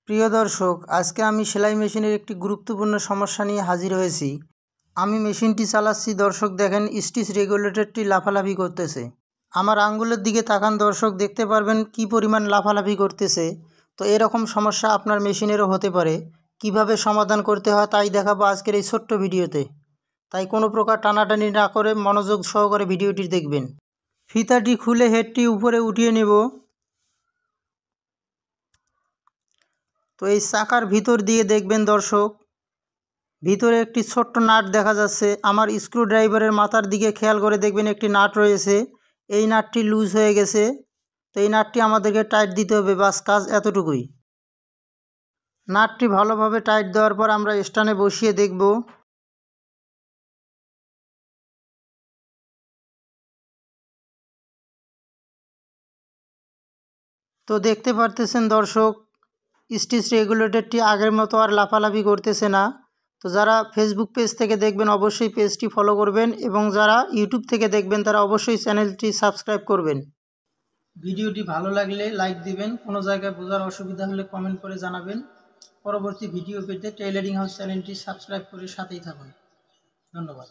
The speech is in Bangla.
প্রিয় দর্শক, আজকে আমি সেলাই মেশিনের একটি গুরুত্বপূর্ণ সমস্যা নিয়ে হাজির হয়েছি। আমি মেশিনটি চালাচ্ছি, দর্শক দেখেন স্টিচ রেগুলেটরটি লাফালাফি করতেছে। আমার আঙ্গুলের দিকে তাকান দর্শক, দেখতে পারবেন কি পরিমাণ লাফালাফি করতেছে। তো এরকম সমস্যা আপনার মেশিনেরও হতে পারে। কিভাবে সমাধান করতে হয় তাই দেখাবো আজকের এই ছোট্ট ভিডিওতে। তাই কোনো প্রকার টানাটানি না করে মনোযোগ সহকারে ভিডিওটি দেখবেন। ফিতাটি খুলে হেডটি উপরে উঠিয়ে নেব। তো এই চাকার ভিতর দিয়ে দেখবেন দর্শক, ভিতরে একটি ছোট্ট নাট দেখা যাচ্ছে। আমার স্ক্রু ড্রাইভারের মাথার দিকে খেয়াল করে দেখবেন একটি নাট রয়েছে। এই নাটটি লুজ হয়ে গেছে। তো এই নাটটি আমাদেরকে টাইট দিতে হবে, বাস কাজ এতটুকুই। নাটটি ভালোভাবে টাইট দেওয়ার পর আমরা স্ট্যান্ডে বসিয়ে দেখব। তো দেখতে পারতেছেন দর্শক, স্টিচ রেগুলেটরটি আগের মতো আর লাফালাফি করতেছে না। তো যারা ফেসবুক পেজ থেকে দেখবেন অবশ্যই পেজটি ফলো করবেন, এবং যারা ইউটিউব থেকে দেখবেন তারা অবশ্যই চ্যানেলটি সাবস্ক্রাইব করবেন। ভিডিওটি ভালো লাগলে লাইক দিবেন, কোনো জায়গায় বোঝার অসুবিধা হলে কমেন্ট করে জানাবেন। পরবর্তী ভিডিও পেতে টেইলারিং হাউস চ্যানেলটি সাবস্ক্রাইব করে সাথেই থাকুন। ধন্যবাদ।